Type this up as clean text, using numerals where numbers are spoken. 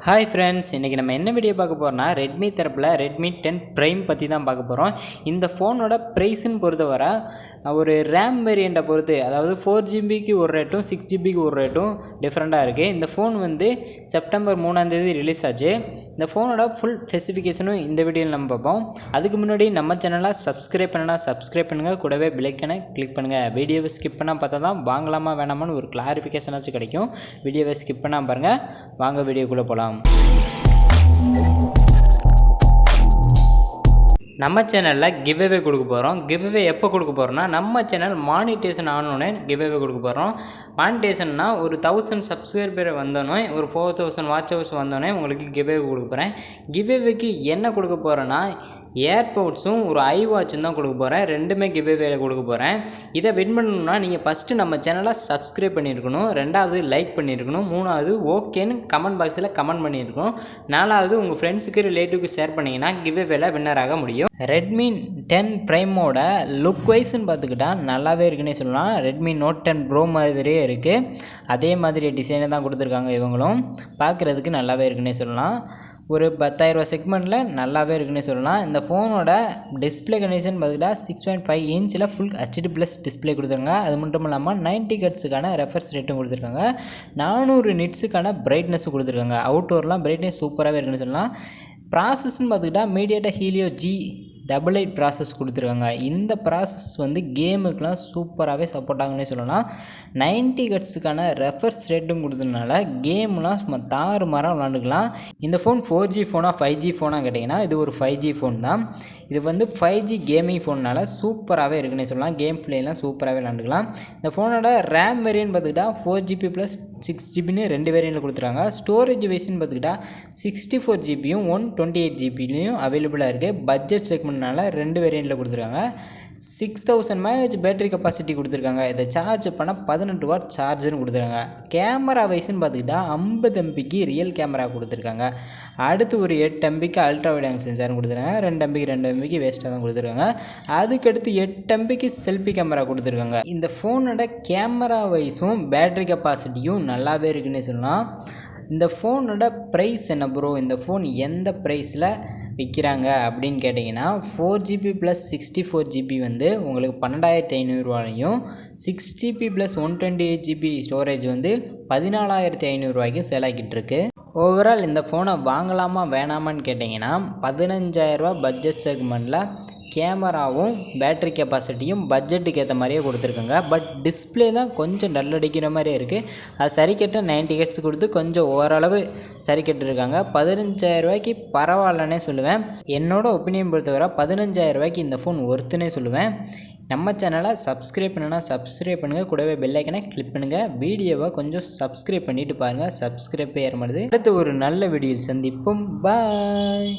Hi friends, இன்னைக்கு நம்ம என்ன வீடியோ பார்க்க போறோம்னா Redmi தரப்புல Redmi 10 Prime பத்தி தான் பார்க்க போறோம். இந்த ஃபோனோட பிரைஸ்ன்னு பொறுத்தவரை ஒரு RAM வேரியண்ட்டை பொறுத்து, அதாவது 4GB க்கு ஒரு ரேட்டும் 6GB க்கு ஒரு ரேட்டும் டிஃப்ரெண்ட்டாக இருக்குது. இந்த ஃபோன் வந்து செப்டம்பர் 3ஆம் தேதி ரிலீஸ் ஆச்சு. இந்த ஃபோனோட ஃபுல் ஸ்பெசிஃபிகேஷனும் இந்த வீடியோவில் நம்ம பார்ப்போம். அதுக்கு முன்னாடி நம்ம சேனலை சப்ஸ்கிரைப் பண்ணுங்கள், கூடவே பெல் ஐகானை கிளிக் பண்ணுங்கள். வீடியோவை ஸ்கிப் பண்ணால் பார்த்தா தான் வாங்கலாமா வேணாமான்னு ஒரு கிளாரிஃபிகேஷனாச்சும் கிடைக்கும். வீடியோவை ஸ்கிப் பண்ணால் பாருங்கள். வாங்க வீடியோக்குள்ளே போகலாம். நம்ம சேனலில் கிவ்அவே கொடுக்க போகிறோம். கிவ்அவே எப்போ கொடுக்க போகிறோம்னா, நம்ம சேனல் மானிட்டேஷன் ஆனோடனே கிவ்அவே கொடுக்க போகிறோம். மானிட்டேஷன்னா ஒரு 1000 சப்ஸ்கிரைபர் வந்தோடனே, ஒரு 4000 வாட்ச் ஹவர்ஸ் வந்தோடனே உங்களுக்கு கிவ்அவே கொடுக்க போகிறேன். கிவ்அவேக்கு என்ன கொடுக்க போகிறேன்னா, ஏர்போர்ட்ஸும் ஒரு ஐவாட்சும் தான் கொடுக்க போகிறேன். ரெண்டுமே கிவ்அவேல கொடுக்க போகிறேன். இதை வின் பண்ணணும்னா நீங்கள் ஃபஸ்ட்டு நம்ம சேனலை சப்ஸ்கிரைப் பண்ணியிருக்கணும், 2வது லைக் பண்ணியிருக்கணும், 3வது ஓகேன்னு கமெண்ட் பாக்ஸில் கமெண்ட் பண்ணியிருக்கணும், 4வது உங்கள் ஃப்ரெண்ட்ஸுக்கு ரிலேட்டிவ்க்கு ஷேர் பண்ணிங்கன்னா கிவ்அவேல வின்னர் ஆக முடியும். Redmi 10 Primeோட லுக் வைஸ்ன்னு பார்த்துக்கிட்டா நல்லாவே இருக்குன்னே சொல்லலாம். Redmi Note 10 Pro மாதிரியே இருக்குது. அதே மாதிரி டிசைனை தான் கொடுத்துருக்காங்க. இவங்களும் பார்க்குறதுக்கு நல்லாவே இருக்குன்னே சொல்லலாம். ஒரு 10,000 செக்மெண்ட்டில் நல்லாவே இருக்குன்னே சொல்லலாம். இந்த ஃபோனோட டிஸ்பிளே கண்டிஷன் பார்த்துக்கிட்டா 6.5 இன்ச்சில் ஃபுல் HD+ டிஸ்பிளே கொடுத்துருக்காங்க. அது மட்டும் இல்லாமல் 90 ஹெர்ட்ஸுக்கான ரெஃப்ரெஷ் ரேட்டும் கொடுத்துருக்காங்க. 400 நிட்ஸுக்கான பிரைட்னஸும் கொடுத்துருக்காங்க. அவுட்டோர்லாம் பிரைட்னஸ் சூப்பராகவே இருக்குன்னு சொல்லலாம். ப்ராசஸ்ன்னு பார்த்துக்கிட்டா Mediatek Helio G88 ப்ராசஸ் கொடுத்துருக்காங்க. இந்த ப்ராசஸ் வந்து கேமுக்கெலாம் சூப்பராகவே சப்போர்ட் ஆகுன்னே சொல்லலாம். 90 ஹெர்ட்ஸுக்கான ரெஃப்ரெஷ் ரேட்டும் கொடுத்ததுனால கேம்லாம் சும்மா தாறுமாறாக விளாண்டுக்கலாம். இந்த ஃபோன் 4G ஃபோனா 5G ஃபோனாக கேட்டிங்கன்னா இது ஒரு 5G ஃபோன் தான். இது வந்து 5G கேமிங் ஃபோனால் சூப்பராகவே இருக்குன்னே சொல்லலாம். கேம் பிளேலாம் சூப்பராகவே விளாண்டுக்கலாம். இந்த ஃபோனோட ரேம் வேரியன்ட் பார்த்துக்கிட்டா 4GB + 6GB 2 வேரியண்ட்டில் கொடுத்துருக்காங்க. ஸ்டோரேஜ் வைஸ்ன்னு பார்த்துக்கிட்டா 64GBயும் 128GBலையும் அவைலபிளாக இருக்குது. பட்ஜெட் செக்மெண்ட்னால 2 வேரியண்ட்டில் கொடுத்துருக்காங்க. 6000 mAh பேட்டரி கெப்பாசிட்டி கொடுத்துருக்காங்க. இதை சார்ஜ் பண்ணால் 18 வாட் சார்ஜர்னு கொடுத்துருக்காங்க. கேமரா வைஸ்ன்னு பார்த்துக்கிட்டா 50MP ரியல் கேமரா கொடுத்துருக்காங்க. அடுத்து ஒரு 8MP அல்ட்ரா வைட் ஆங்கிள் சென்சாரும் கொடுத்துருக்காங்க. 2MP வேஸ்ட்டாக தான் கொடுத்துருக்காங்க. அதுக்கடுத்து 8MP செல்ஃபி கேமரா கொடுத்துருக்காங்க. இந்த ஃபோனோட கேமரா வைஸும் பேட்டரி கெப்பாசிட்டியும் நல்லாவே இருக்குன்னே சொல்லலாம். இந்த ஃபோனோட ப்ரைஸ் என்ன ப்ரோ, இந்த ஃபோன் எந்த ப்ரைஸில் விற்கிறாங்க அப்படின்னு கேட்டிங்கன்னா, 4GB + 64GB வந்து உங்களுக்கு 12,500 ரூபாயும், 6GB + 128GB ஸ்டோரேஜ் வந்து 14,500 ரூபாய்க்கும் சேல் ஆகிட்டு இருக்கு. ஓவரால் இந்த ஃபோனை வாங்கலாமா வேணாமான்னு கேட்டிங்கன்னா, 15,000 ரூபா பட்ஜெட் செக்மெண்ட்டில் கேமராவும் பேட்டரி கெப்பாசிட்டியும் பட்ஜெட்டுக்கு ஏற்ற மாதிரியே கொடுத்துருக்காங்க. பட் டிஸ்பிளே தான் கொஞ்சம் டல் அடிக்கிற மாதிரியே இருக்குது. அது சரி கட்ட 90 ஹெர்ட்ஸ் கொடுத்து கொஞ்சம் ஓரளவு சரி கட்டிருக்காங்க. 15,000 ரூபாய்க்கு பரவாயில்லன்னே சொல்லுவேன். என்னோட ஒப்பீனியன் பொறுத்தவரை 15,000 ரூபாய்க்கு இந்த ஃபோன் ஒர்த்துன்னே சொல்லுவேன். நம்ம சேனலை சப்ஸ்கிரைப் பண்ணுங்கள், கூடவே பெல் ஐக்கனை கிளிக் பண்ணுங்கள். வீடியோவை கொஞ்சம் சப்ஸ்கிரைப் பண்ணிவிட்டு பாருங்கள். சப்ஸ்கிரைப்பே ஏற மாட்டேது. அடுத்து ஒரு நல்ல வீடியோவில் சந்திப்போம். பாய்.